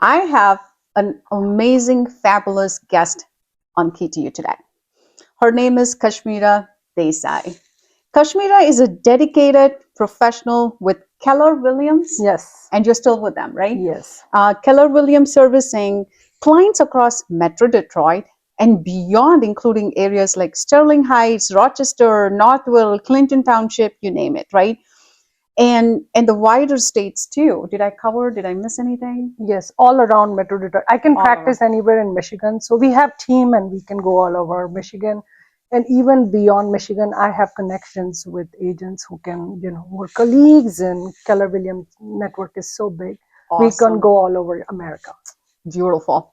I have an amazing, fabulous guest on Key to You today. Her name is Kashmira Desai. Kashmira is a dedicated professional with Keller Williams, Yes, and you're still with them, right? yes. Keller Williams servicing clients across Metro Detroit and beyond, including areas like Sterling Heights, Rochester, Northville, Clinton Township, you name it, right? And the wider states too. Did I miss anything? Yes, all around Metro Detroit. I can All practice anywhere in Michigan. So we have team and we can go all over Michigan. And even beyond Michigan, I have connections with agents who can, who are colleagues, and Keller Williams network is so big. We can Awesome. go all over America. Beautiful.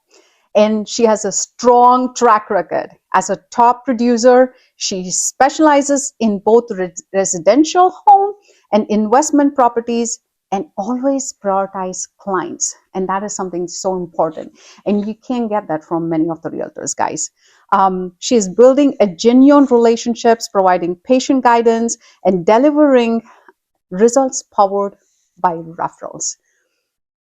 And she has a strong track record. As a top producer, she specializes in both residential home and investment properties and always prioritize clients. And that is something so important. And you can't get that from many of the realtors, guys. She is building a genuine relationships, providing patient guidance, and delivering results powered by referrals.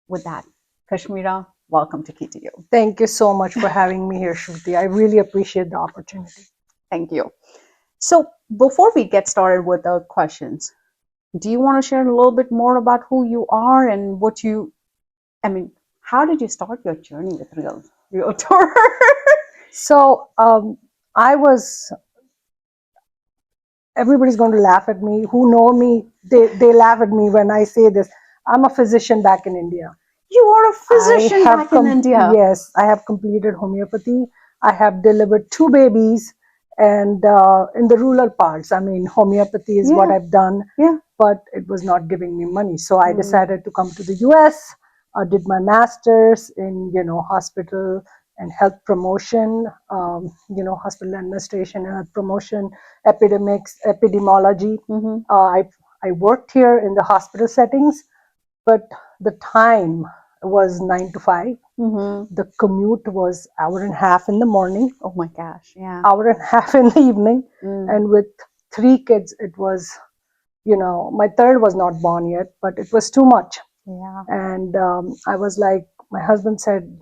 With that, Kashmira, welcome to Key to You. Thank you so much for having me here, Shruti. I really appreciate the opportunity. Thank you. So, before we get started with the questions, do you want to share a little bit more about who you are and how did you start your journey with Realtor? So everybody's going to laugh at me. Who know me, they laugh at me when I say this. I'm a physician back in India. You are a physician back in India. Yes, I have completed homeopathy. I have delivered 2 babies, and in the rural parts, homeopathy is what Yeah. I've done, Yeah. but it was not giving me money. So I decided to come to the US. I did my master's in, hospital and health promotion, hospital administration and health promotion, epidemiology. Mhm. I worked here in the hospital settings, but the time was 9 to 5. Mhm. The commute was hour and a half in the morning, Oh my gosh. Yeah. hour and a half in the evening, Mm. and with 3 kids, it was, my third was not born yet, but it was too much. Yeah. And I was like, my husband said,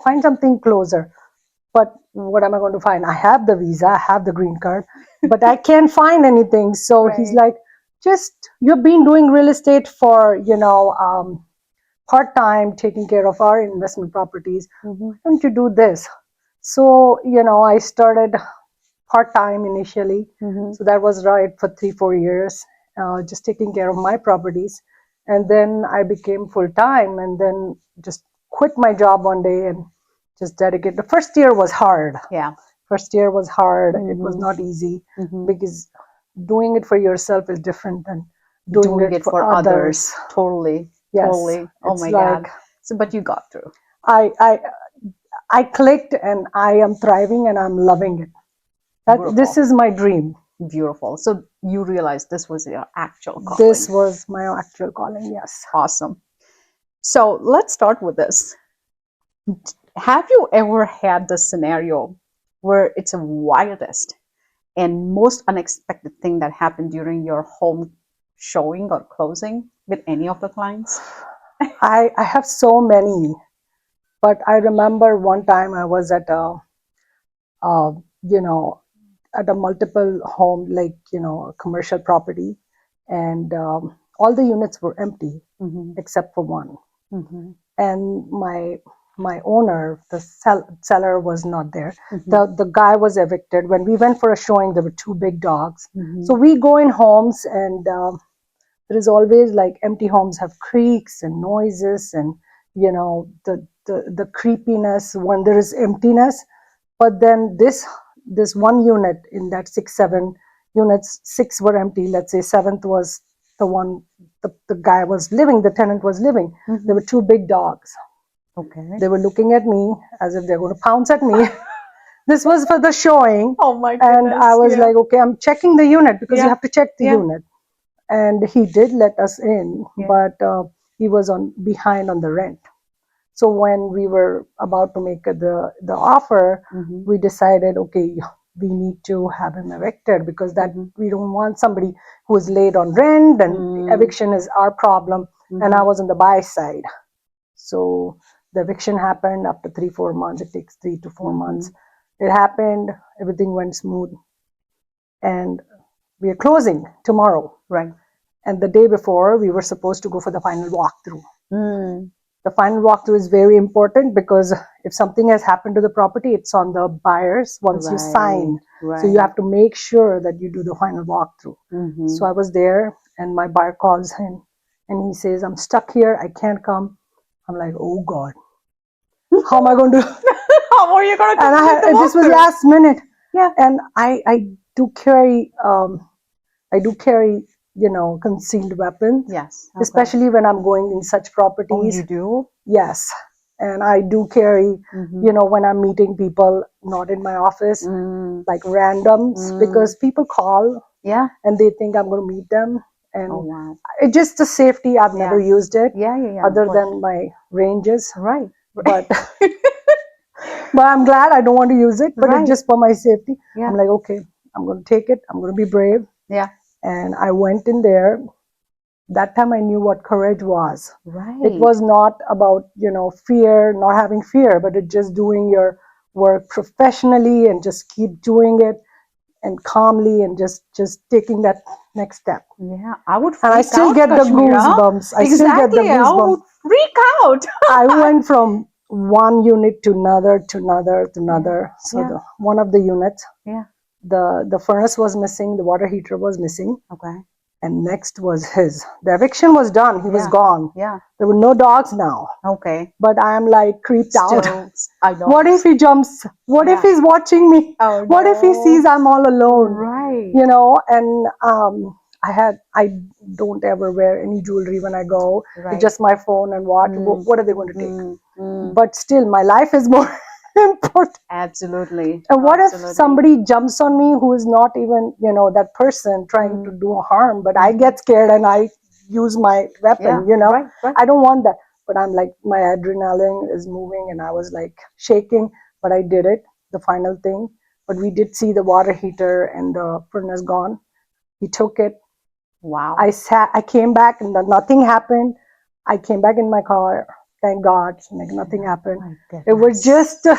find something closer. But what am I going to find? I have the visa, I have the green card, but I can't find anything. So he's Right. like, you've been doing real estate for, part-time, taking care of our investment properties. Mhm. Why don't you do this? So, I started part-time initially. Mhm. So that was right for 3-4 years, just taking care of my properties. And then I became full-time, and then just quit my job one day and just dedicate. The first year was hard. Yeah. First year was hard. It was Mhm. not easy Mhm. because doing it for yourself is different than Doing it for others. Totally. Yes, Totally. Oh it's my like God. So, but you got through. I clicked, and I am thriving and I'm loving it. This Beautiful. is my dream. Beautiful. So you realized this was your actual calling. This was my actual calling. Yes. Awesome. So let's start with this. Have you ever had the scenario where it's a wildest and most unexpected thing that happened during your home showing or closing with any of the clients? I have so many, but I remember one time I was at uh, you know, at a multiple home, like, a commercial property, and all the units were empty Mm-hmm. except for one. Mm-hmm. And my owner, the seller, was not there. Mm-hmm. The guy was evicted. When we went for a showing, there were 2 big dogs. Mm-hmm. So we go in homes, and there is always, like, empty homes have creaks and noises, and the creepiness when there is emptiness. But then this one unit, in that 6-7 units, 6 were empty. Let's say 7th was the one the guy was living, the tenant was living. Mm-hmm. There were 2 big dogs. Okay. They were looking at me as if they're going to pounce at me. This was for the showing. Oh my And goodness. I was Yeah. like, okay, I'm checking the unit, because Yeah. you have to check the Yeah. unit. And he did let us in, Yeah. but he was behind on the rent. So when we were about to make the offer, Mm-hmm. we decided, okay, we need to have him evicted, because that we don't want somebody who is late on rent, and eviction is our problem. And I was on the buy side. So The eviction happened after 3-4 months. It takes 3 to 4 months. It happened. Everything went smooth. And we are closing tomorrow. Right. And the day before, we were supposed to go for the final walkthrough. Mm. The final walkthrough is very important because if something has happened to the property, it's on the buyers once you sign. Right. So you have to make sure that you do the final walkthrough. Mm-hmm. So I was there, and my buyer calls in, and he says, "I'm stuck here. I can't come." I'm like, "Oh God, how am I going to?" How are you going to? And this was last minute. Yeah. And I do carry concealed weapons. Yes. Okay. Especially when I'm going in such properties. Oh, you do? Yes. And I do carry, when I'm meeting people not in my office, like randoms, because people call Yeah. and they think I'm going to meet them. And Oh, wow. it's just a safety. I've never used it Yeah. other than my ranges. Right. But but I'm glad I don't want to use it, but it's just for my safety. Yeah. I'm like, okay, I'm going to take it. I'm going to be brave. Yeah. And I went in there. That time I knew what courage was. Right. It was not about, fear, not having fear, but it just doing your work professionally and just keep doing it and calmly and just taking that next step. Yeah, I would freak And I still out, get the Kashmira. goosebumps. I Exactly. still get the I goosebumps. would freak out. I went from one unit to another, to another, to another. So one of the units, the furnace was missing, the water heater was missing. Okay. And next was his. The eviction was done. He was gone. Yeah. There were no dogs now. Okay. But I'm like creeped out. I know. What if he jumps? What if he's watching me? Oh, what if he sees I'm all alone? Right. And I don't ever wear any jewelry when I go. Right. It's just my phone and watch. What are they going to take? But still, my life is more important. Absolutely. And what if somebody jumps on me who is not even, that person trying to do harm, but I get scared and I use my weapon, Right. I don't want that. But I'm like, my adrenaline is moving and I was like shaking, but I did it, the final thing. But we did see the water heater and the furnace gone. He took it. Wow. I came back and nothing happened. I came back in my car. Thank God, like nothing happened. It was just the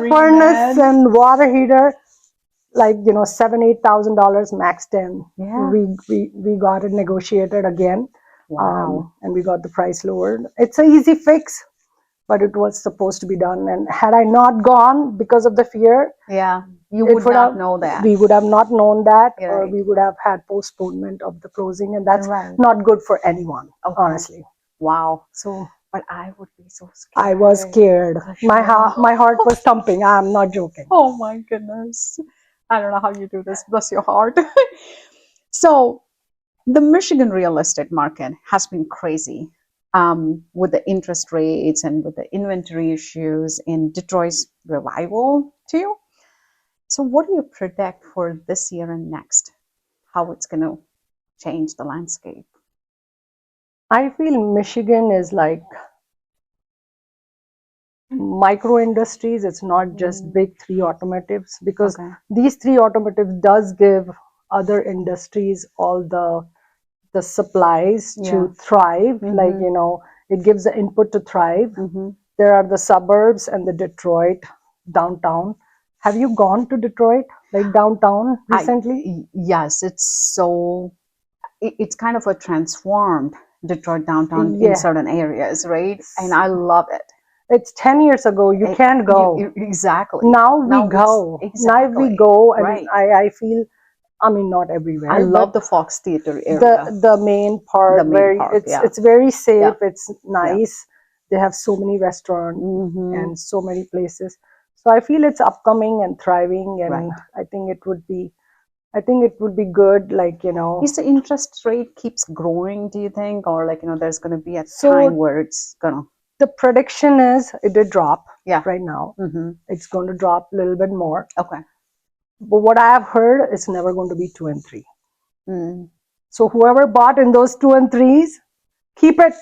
furnace and water heater, like $7,000-8,000 max 10. Yeah. We got it negotiated again. Wow. And we got the price lowered. It's an easy fix, but it was supposed to be done. And had I not gone because of the fear, you would not know that. We would have not known that, or we would have had postponement of the closing, and that's not good for anyone, honestly. Wow. So, but I would be so scared. I was scared. My heart was thumping. I'm not joking. Oh my goodness. I don't know how you do this. Bless your heart. So, the Michigan real estate market has been crazy with the interest rates and with the inventory issues in Detroit's revival too. So, what do you predict for this year and next? How it's going to change the landscape? I feel Michigan is like micro industries. It's not just big 3 automotives, because these 3 automotives does give other industries all the supplies to thrive. Like, it gives the input to thrive. There are the suburbs and the Detroit downtown. Have you gone to Detroit, like downtown recently? Yes, it's kind of a transformed Detroit downtown in certain areas, right? And I love it. It's 10 years ago. You can't go. Exactly. Now we go. Now we go, and I feel, I mean, not everywhere. I love the Fox Theater area. The main part, it's very safe. It's nice. They have so many restaurants and so many places. So I feel it's upcoming and thriving, and I think it would be good. Like, Is the interest rate keeps growing, do you think? Or like, there's going to be a time where it's going to... The prediction is it did drop right now. It's going to drop a little bit more. Okay. But what I have heard, it's never going to be 2 and 3. So whoever bought in those 2 and 3s, keep it.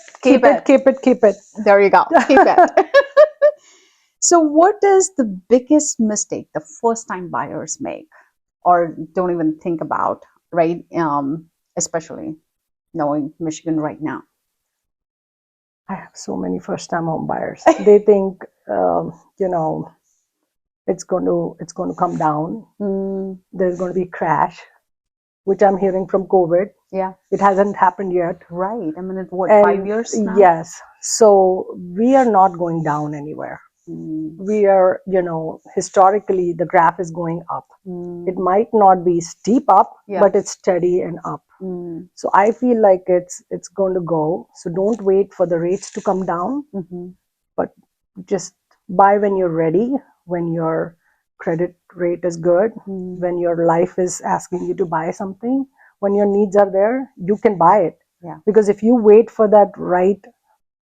There you go. Keep it. So what is the biggest mistake the first-time buyers make or don't even think about, right? Especially knowing Michigan right now. I have so many first-time home buyers. They think, you know, it's going to come down. There's going to be crash, which I'm hearing from COVID. Yeah. It hasn't happened yet. Right. I mean, what, And 5 years now? yes, so we are not going down anywhere. We are, historically, the graph is going up. It might not be steep up, but it's steady and up. So I feel like it's going to go. So don't wait for the rates to come down, but just buy when you're ready, when your credit rate is good, when your life is asking you to buy something, when your needs are there, you can buy it. Yeah. Because if you wait for that right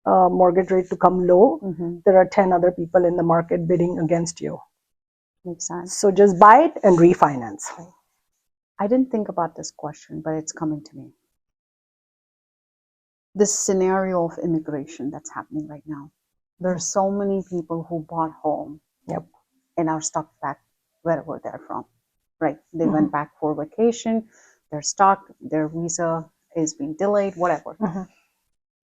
mortgage rate to come low, there are 10 other people in the market bidding against you. Makes sense. So just buy it and refinance. Right. I didn't think about this question, but it's coming to me. This scenario of immigration that's happening right now. There are so many people who bought home and are stuck back wherever they're from, right? They went back for vacation, they're stuck, their visa is being delayed, whatever.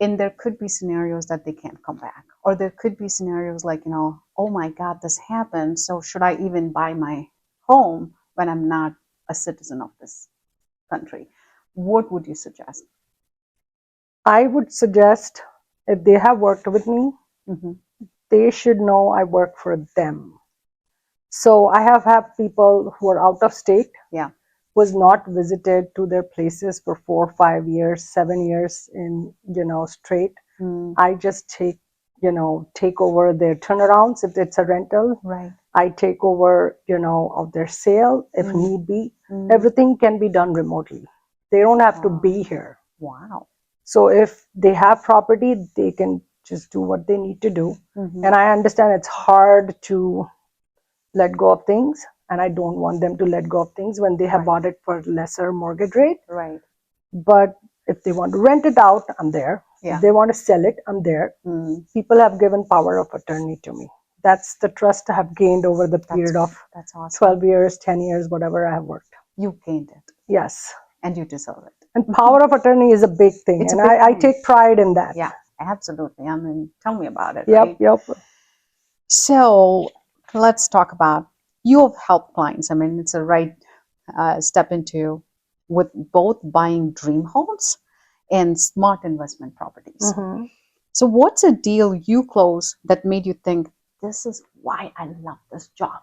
And there could be scenarios that they can't come back. Or there could be scenarios like, oh my God, this happened. So should I even buy my home when I'm not a citizen of this country? What would you suggest? I would suggest, if they have worked with me, they should know I work for them. So I have had people who are out of state, was not visited to their places for 4, 5 years, 7 years in, straight. I just take over their turnarounds if it's a rental. Right. I take over, of their sale if need be. Everything can be done remotely. They don't have to be here. Wow. So if they have property, they can just do what they need to do. And I understand it's hard to let go of things, and I don't want them to let go of things when they have bought it for lesser mortgage rate. Right. But if they want to rent it out, I'm there. Yeah. If they want to sell it, I'm there. People have given power of attorney to me. That's the trust I have gained over the period of That's awesome. 12 years, 10 years, whatever I have worked. You gained it. Yes. And you deserve it. And power of attorney is a big thing. It's and a big I thing. take pride in that. Yeah, absolutely. I mean, tell me about it. Yep, right? yep. So let's talk about, you have helped clients. I mean, it's a right step into with both buying dream homes and smart investment properties. So what's a deal you closed that made you think, this is why I love this job?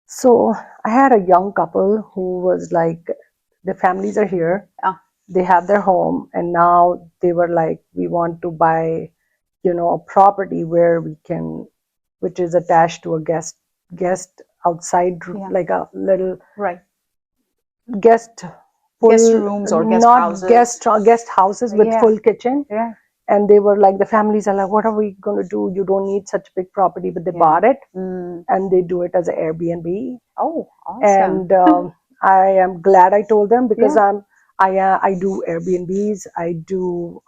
So I had a young couple who was like, the families are here. They have their home, and now they were like, we want to buy, a property where we can, which is attached to a guest outside, like a little guest rooms or guest houses. Guest houses with full kitchen. Yeah. And they were like, the families are like, what are we going to do? You don't need such a big property, but they bought it, and they do it as an Airbnb. Oh, awesome. And I am glad I told them, because I do Airbnbs, I do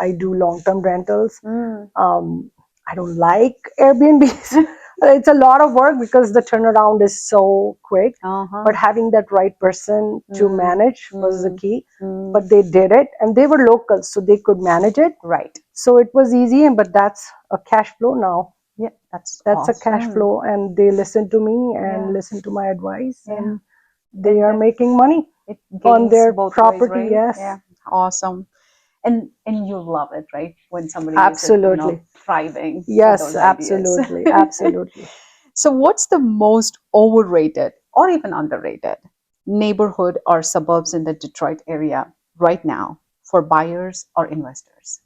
long-term rentals. I don't like Airbnbs. It's a lot of work because the turnaround is so quick. But having that right person to manage was the key. But they did it, and they were locals, so they could manage it. Right. So it was easy, but that's a cash flow now. Yeah, that's awesome. A cash flow, and they listen to me and listen to my advice, and they are making money on their property. Ways, right? Yes. Yeah. Awesome. And you love it, right? When somebody absolutely is thriving. Yes, absolutely. Absolutely. So what's the most overrated or even underrated neighborhood or suburbs in the Detroit area right now for buyers or investors?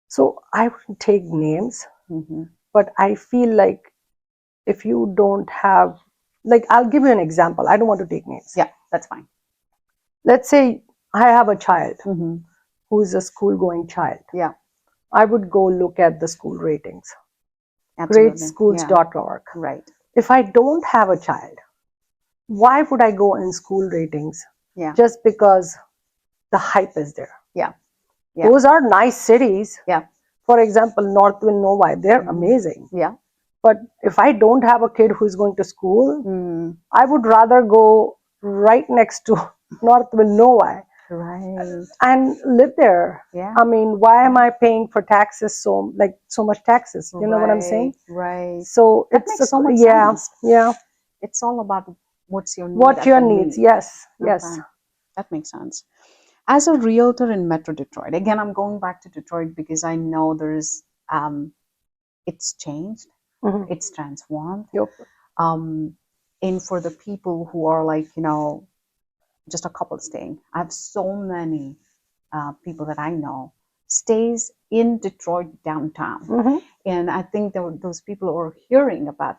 So I wouldn't take names, but I feel like if you don't have, like, I'll give you an example. I don't want to take names. Yeah, that's fine. Let's say I have a child who's a school-going child. Yeah. I would go look at the school ratings. Absolutely. Greatschools.org. Right. If I don't have a child, why would I go in school ratings? Yeah. Just because the hype is there. Yeah. Those are nice cities. Yeah. For example, Northville, Novi, they're amazing. Yeah. But if I don't have a kid who's going to school, I would rather go right next to Northville, Novi, Right. and live there. Yeah. I mean, why am I paying for taxes so much taxes? You know what I'm saying? Right. So That it's makes so much yeah, sense. yeah. It's all about what's your need What at your the needs? need. Yes, yes. Okay. That makes sense. As a realtor in Metro Detroit, again, I'm going back to Detroit because I know there's it's changed, Hmm. it's transformed. Yep. Um, and for the people who are like, just a couple staying, I have so many people that I know stays in Detroit downtown. Hmm. And I think that those people who are hearing about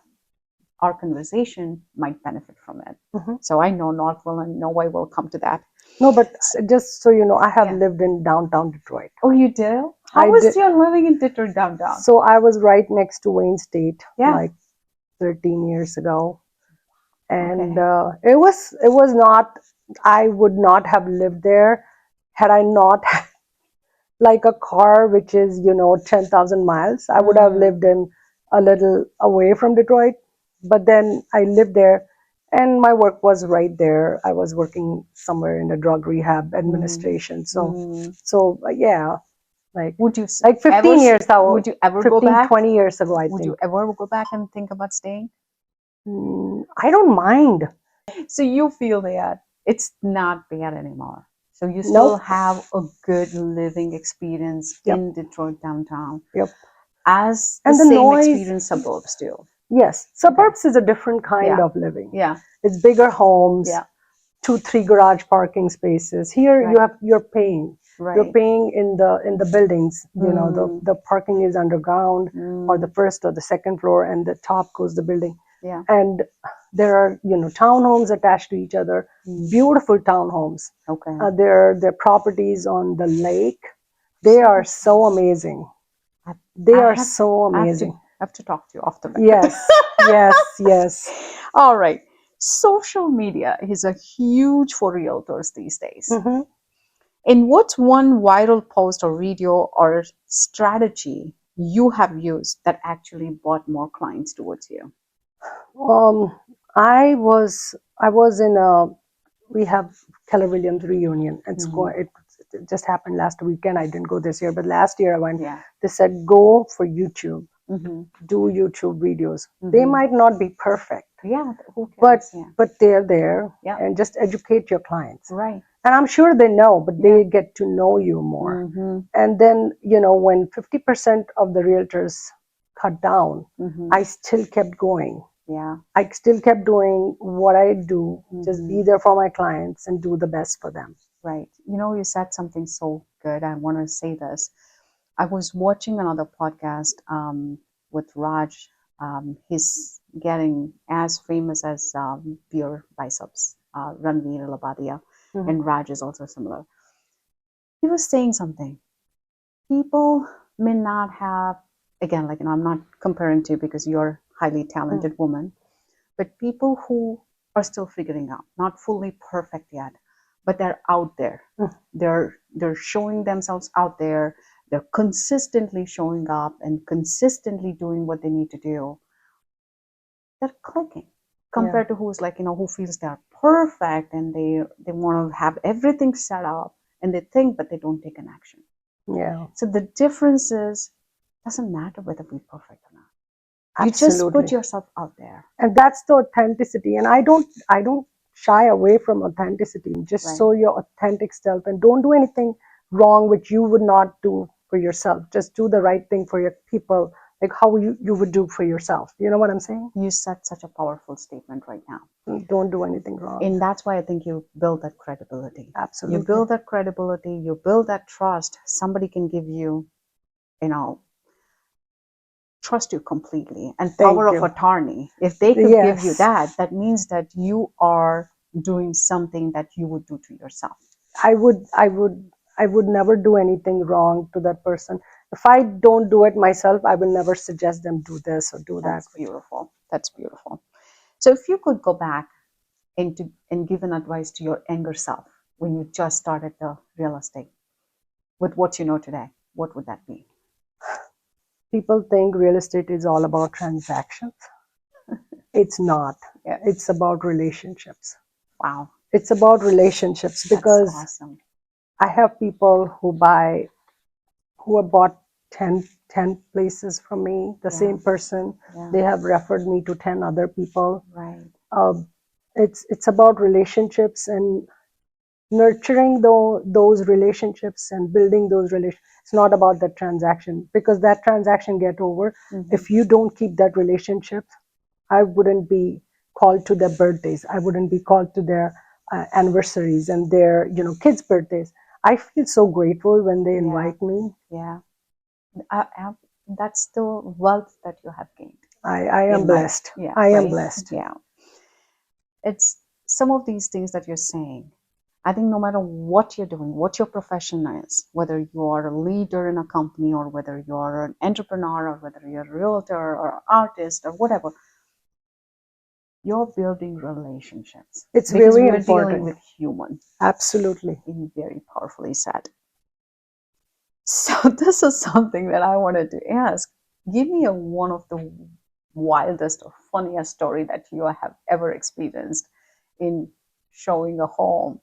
our conversation might benefit from it. Hmm. So I know Northville and know I will come to that. No, but just so you know, I have Yeah. lived in downtown Detroit. Oh, you do? I How was did. your living in Detroit downtown? So I was right next to Wayne State, Yeah. like 13 years ago, and Okay. it was not. I would not have lived there had I not had like a car which is 10,000 miles. I would have lived in a little away from Detroit, but then I lived there, and my work was right there. I was working somewhere in the drug rehab administration. So yeah, like Would you like 15 years ago, would you ever go 15, back? 20 years ago, I Would you think. ever go back and think about staying? I don't mind. So you feel that it's not bad anymore. So you still Nope. have a good living experience Yep. in Detroit downtown Yep. as the And the same noise, experience suburbs do. yes, suburbs is a different kind Yeah. of living. Yeah. It's bigger homes, Yeah. 2, 3 garage parking spaces. Here Right. you're paying. You're Right. paying in the buildings. Mm. The parking is underground or the Mm. first or the second floor, and the top goes the building. Yeah. And there are townhomes attached to each other. Beautiful townhomes. Okay. They're properties on the lake. They are so amazing. They I are have, so amazing. I have to talk to you off the record. Yes, yes, yes. All right. Social media is a huge for realtors these days. Hmm. And what's one viral post or video or strategy you have used that actually brought more clients towards you? Um, I was in a we have Keller Williams reunion. It just happened last weekend. I didn't go this year, but last year I went. Yeah. They said go for YouTube, Mm-hmm. do YouTube videos. They Mm-hmm. might not be perfect, Yeah. Who but cares? Yeah. but they're there, Yeah. and just educate your clients. Right. And I'm sure they know, but Yeah. they get to know you more. Mm-hmm. And then when 50% of the realtors cut down, Mm-hmm. I still kept going. Yeah. I still kept doing what I do, just Mm-hmm. be there for my clients and do the best for them. Right. You said something so good. I want to say this. I was watching another podcast with Raj. He's getting as famous as Pure Biceps, Ranveer Labadia, Mhm. and Raj is also similar. He was saying something. People may not have, again, like, I'm not comparing to you because you're a highly talented woman, but people who are still figuring out, not fully perfect yet, but they're out there. They're showing themselves out there. They're consistently showing up and consistently doing what they need to do. They're clicking compared to who's like, who feels they're perfect and they want to have everything set up and they think, but they don't take an action. Yeah, So the difference is, doesn't matter whether we're perfect or not. You just put absolutely. yourself out there. And that's the authenticity. And I don't shy away from authenticity. Just Right. show your authentic self and don't do anything wrong which you would not do for yourself. Just do the right thing for your people, like how you would do for yourself. You know what I'm saying? You said such a powerful statement right now. Don't do anything wrong. And that's why I think you build that credibility. Absolutely. You build that credibility, you build that trust. Somebody can give you, trust you completely. And Thank power you. of attorney. If they could give you Yes. that means that you are doing something that you would do to yourself. I would never do anything wrong to that person. If I don't do it myself, I will never suggest them do this or do that. That's beautiful. That's beautiful. So if you could go back and give an advice to your younger self when you just started the real estate with what you know today, what would that be? People think real estate is all about transactions. It's not. Yeah. It's about relationships. Wow. It's about relationships because That's awesome. I have people who have bought 10 places from me, the Yeah. same person. Yeah. They have referred me to 10 other people. Right. It's about relationships and nurturing those relationships and building those relations. It's not about the transaction, because that transaction get over. If you don't keep that relationship, I wouldn't be called to their birthdays. I wouldn't be called to their anniversaries and their kids' birthdays. I feel so grateful when they Yeah. invite me. Yeah. That's the wealth that you have gained. I am in life. blessed. Yeah. I am Right? blessed. Yeah. It's some of these things that you're saying. I think no matter what you're doing, what your profession is, whether you are a leader in a company or whether you're an entrepreneur or whether you're a realtor or artist or whatever, you're building relationships It's because very we're dealing important. with human. Absolutely. Very powerfully said. So this is something that I wanted to ask. Give me one of the wildest or funniest story that you have ever experienced in showing a home.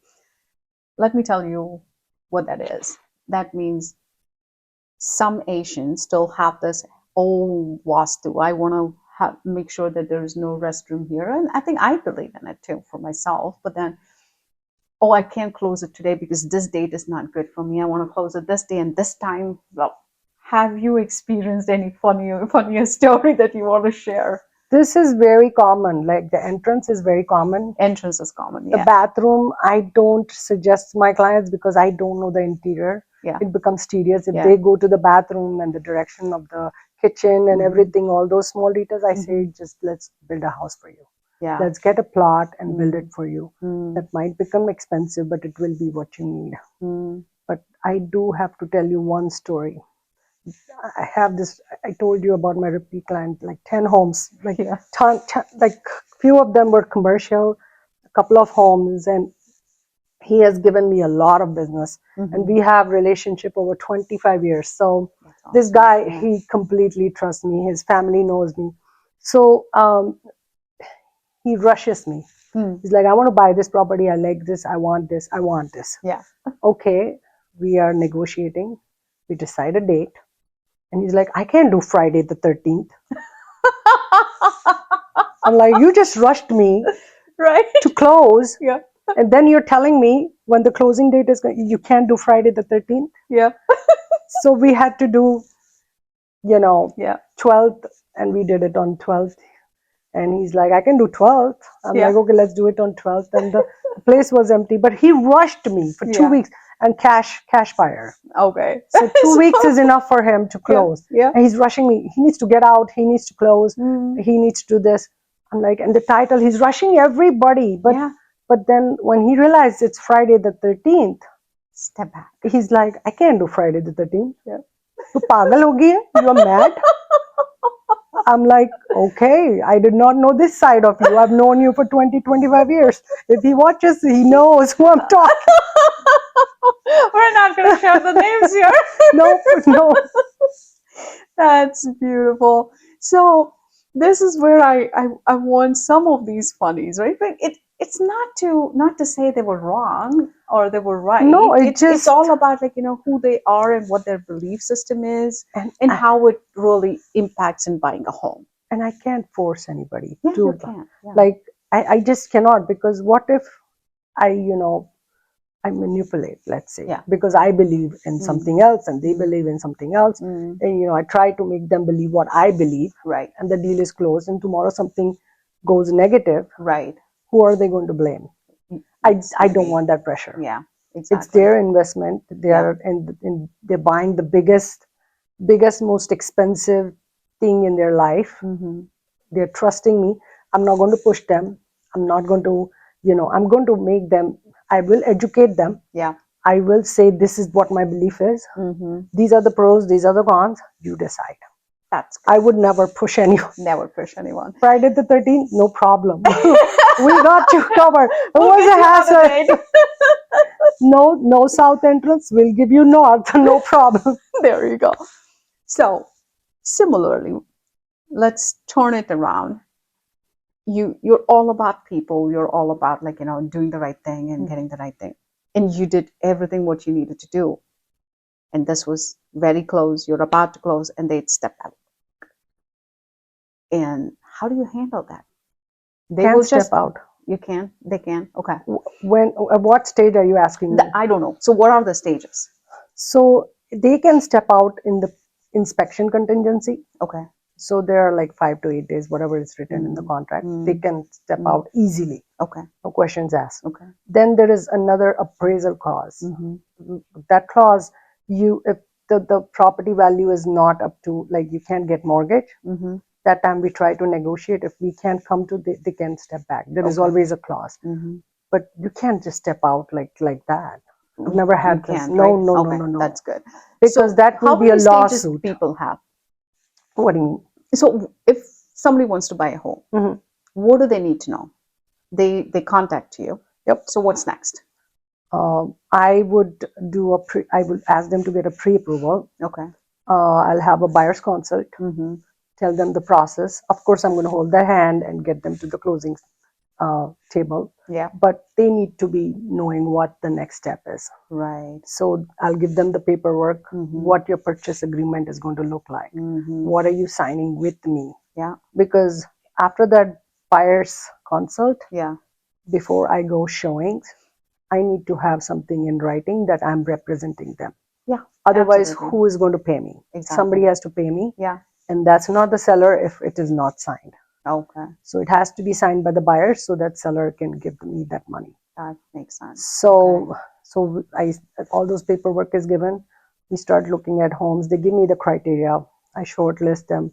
Let me tell you what that is. That means some Asians still have this, oh, vastu. I want to make sure that there is no restroom here. And I think I believe in it too for myself. But then, oh, I can't close it today because this date is not good for me. I want to close it this day and this time. Well, have you experienced any funnier story that you want to share? This is very common. Like, the entrance is very common. Entrance is common, The yeah. bathroom, I don't suggest my clients because I don't know the interior. Yeah. It becomes tedious. If Yeah. they go to the bathroom and the direction of the kitchen and everything, all those small details, I say, just let's build a house for you. Yeah. Let's get a plot and build it for you. Mm. That might become expensive, but it will be what you need. Mm. But I do have to tell you one story. I have this, I told you about my repeat client, like 10 homes, like, Yeah. like few of them were commercial, a couple of homes, and he has given me a lot of business. And we have relationship over 25 years. So this guy, Yeah. he completely trusts me. His family knows me. So he rushes me. He's like, I want to buy this property. I like this. I want this. I want this. Yeah. Okay, we are negotiating. We decide a date. And he's like, I can't do Friday the 13th. I'm like, you just rushed me Right. to close. Yeah. And then you're telling me when the closing date is, you can't do Friday the 13th. Yeah. So we had to do, Yeah. 12th, and we did it on 12th. And he's like, I can do 12th. I'm Yeah. like, okay, let's do it on 12th. And the place was empty, but he rushed me for 2 Yeah. weeks, and cash buyer. Okay. So 2 weeks is enough for him to close. Yeah. And he's rushing me. He needs to get out. He needs to close. He needs to do this. I'm like, and the title, he's rushing everybody. But Yeah. but then when he realized it's Friday the 13th, Step back. he's like, I can't do Friday the 13th. Yeah. Tu pagal ho gayi hai? You are mad? I'm like, okay, I did not know this side of you. I've known you for 20, 25 years. If he watches, he knows who I'm talking. We're not going to share the names here. No. That's beautiful. So this is where I want some of these funnies, right? But it's not to say they were wrong or they were right. No, it's all about, like, who they are and what their belief system is and how it really impacts in buying a home. And I can't force anybody Yeah, to. you can't. Yeah. Like, I just cannot, because what if I manipulate, let's say, Yeah. because I believe in something else and they believe in something else. And, I try to make them believe what I believe. Right. And the deal is closed, and tomorrow something goes negative. Right. Who are they going to blame? I don't want that pressure. Yeah, exactly. It's their investment. They are they're buying the biggest, most expensive thing in their life. They're trusting me. I'm not going to push them. I'm not going to, I'm going to make them, I will educate them. Yeah. I will say, this is what my belief is. These are the pros, these are the cons. You decide. That's good. I would never push anyone. Never push anyone. Friday the 13th, no problem. We got you covered. It was a hassle. No south entrance. We'll give you north. No problem. There you go. So similarly, let's turn it around. You're all about people. You're all about, like, doing the right thing and getting the right thing. and you did everything what you needed to do. And this was very close. You're about to close, and they'd step out. And how do you handle that? They Can will step just out. You can. They can. Okay. When at what stage are you asking me? I don't know. So what are the stages? So they can step out in the inspection contingency. Okay. So there are like 5 to 8 days, whatever is written in the contract. They can step out easily. Okay. No questions asked. Okay. Then there is another appraisal clause. That clause, if the property value is not up to, like, you can't get mortgage, that time we try to negotiate. If we can't come to, they can step back. There is always a clause. But you can't just step out like that. I've never had You this. can't, No, right? no, Okay, no, no. that's good. Because So that will how be a many stages lawsuit. people have? What do you mean? So if somebody wants to buy a home, what do they need to know? They contact you. Yep. So what's next? I would I would ask them to get a pre-approval. Okay. I'll have a buyer's consult. Tell them the process. Of course, I'm going to hold their hand and get them to the closing table. Yeah. But they need to be knowing what the next step is. Right. So I'll give them the paperwork, what your purchase agreement is going to look like. What are you signing with me? Yeah. Because after that buyer's consult, Yeah. before I go showings, I need to have something in writing that I'm representing them. Yeah. Otherwise, absolutely. who is going to pay me? Exactly. Somebody has to pay me. Yeah. And that's not the seller if it is not signed. Okay. So it has to be signed by the buyer so that seller can give me that money. That makes sense. So all those paperwork is given. We start looking at homes. They give me the criteria. I shortlist them.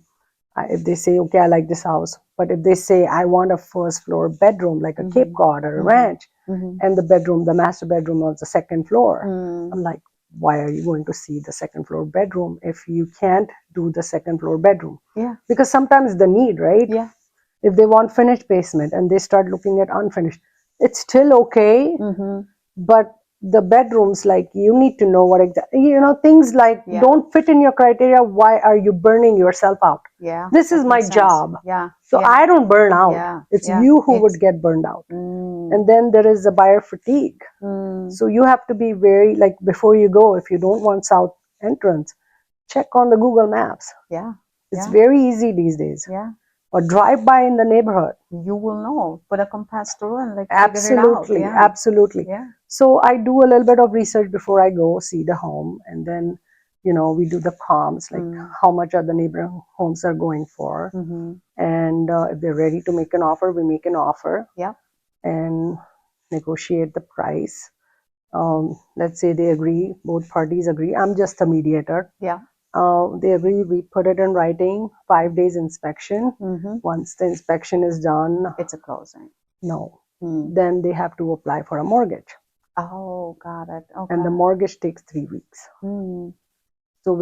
If they say, okay, I like this house, but if they say I want a first floor bedroom, like a Cape Cod or a ranch, and the master bedroom on the second floor, I'm like, why are you going to see the second floor bedroom if you can't do the second floor bedroom? Yeah. Because sometimes the need, right? Yeah. If they want finished basement and they start looking at unfinished, it's still okay. But the bedrooms, like, you need to know what exactly, things like don't fit in your criteria. Why are you burning yourself out? Yeah. This is my job. Yeah. So yeah. I don't burn out. Yeah. It's Yeah. you who would get burned out. And then there is the buyer fatigue. So you have to be very, like, before you go, if you don't want south entrance, check on the Google Maps. Yeah. It's very easy these days. Yeah. Or drive by in the neighborhood. You will know. Put a compass through and Absolutely, figure it out. absolutely. Yeah. So I do a little bit of research before I go see the home, and then we do the comps, like how much are the neighboring homes are going for, and if they're ready to make an offer, we make an offer. Yeah. And negotiate the price. Let's say they agree, both parties agree. I'm just a mediator. Yeah. They agree, we put it in writing, 5 days inspection. Once the inspection is done, it's a closing. No. Then they have to apply for a mortgage. Oh, got it. Okay. And the mortgage takes 3 weeks. So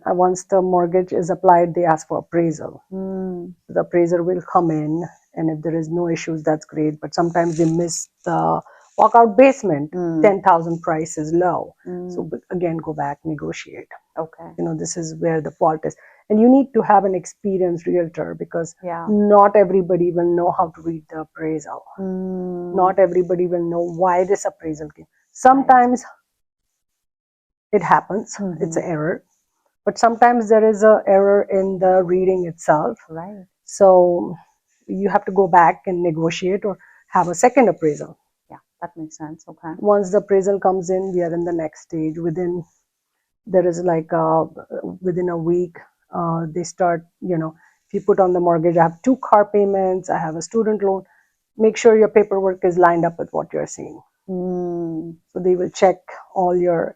once the mortgage is applied, they ask for appraisal. The appraiser will come in, and if there is no issues, that's great. But sometimes they miss the walkout basement. 10,000 price is low. So again, go back, negotiate. Okay. This is where the fault is. And you need to have an experienced realtor, because not everybody will know how to read the appraisal. Not everybody will know why this appraisal came. Sometimes it happens. It's an error. But sometimes there is an error in the reading itself. Right. So you have to go back and negotiate or have a second appraisal. Yeah, that makes sense. Okay. Once the appraisal comes in, we are in the next stage. Within a week, they start, if you put on the mortgage, I have 2 car payments, I have a student loan, make sure your paperwork is lined up with what you're seeing. So they will check all your,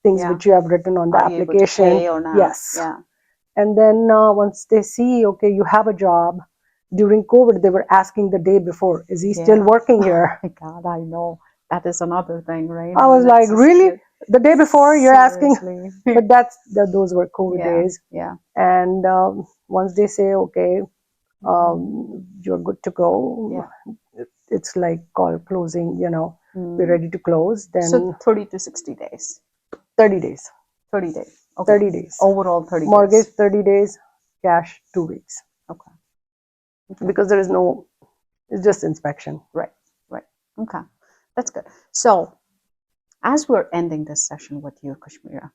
things which you have written on the application. Able to pay or not? Yes. Yeah. And then once they see, okay, you have a job. During COVID, they were asking the day before, is he still working here? Oh my God, I know. That is another thing, right? I was like, really? The day before you're asking? But those were COVID days. Yeah. And once they say, okay, you're good to go, it's like closing, we're ready to close. Then so 30 to 60 days. 30 days. 30 days. Okay. 30 days. Overall 30 Mortgage days. 30 days, cash 2 weeks. Okay. Because there is it's just inspection. Right. Okay. That's good. So As we're ending this session with you, Kashmira,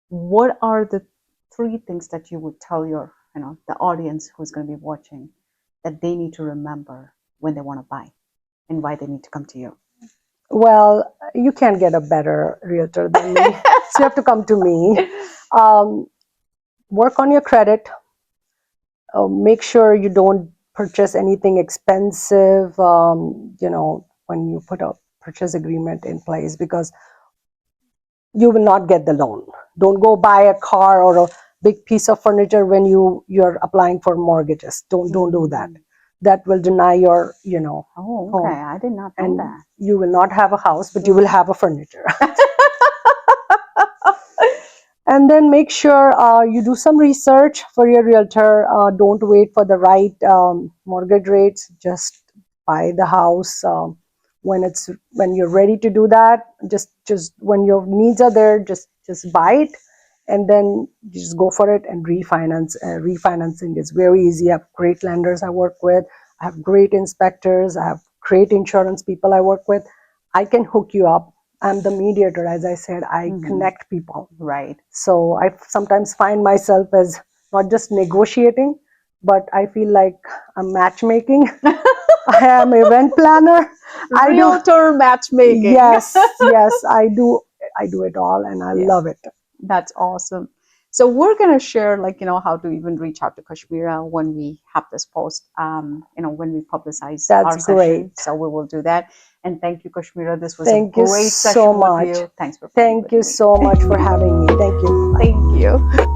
what are the 3 things that you would tell your, the audience who's going to be watching that they need to remember when they want to buy and why they need to come to you? Well, you can't get a better realtor than me. So you have to come to me. Work on your credit. Make sure you don't purchase anything expensive, when you put a purchase agreement in place, because you will not get the loan. Don't go buy a car or a big piece of furniture when you're applying for mortgages. Don't do that. That will deny your, Oh, home. okay. I did not know And that. you will not have a house, but you will have a furniture. And then make sure you do some research for your realtor. Don't wait for the right mortgage rates. Just buy the house when you're ready to do that. Just when your needs are there, just buy it, and then just go for it and refinance. Refinancing is very easy. I have great lenders I work with. I have great inspectors. I have great insurance people I work with. I can hook you up. I'm the mediator, as I said. I connect people. Right. So I sometimes find myself as not just negotiating, but I feel like I'm matchmaking. I am event planner. Realtor matchmaking. Yes, I do it all, and I love it. That's awesome. So we're going to share, how to even reach out to Kashmira when we have this post, when we publicize our That's session. great. So we will do that. And thank you, Kashmira. This was Thank a you great so session much. with you. Thanks for Thank you so much for having me. Thank you. Thank you.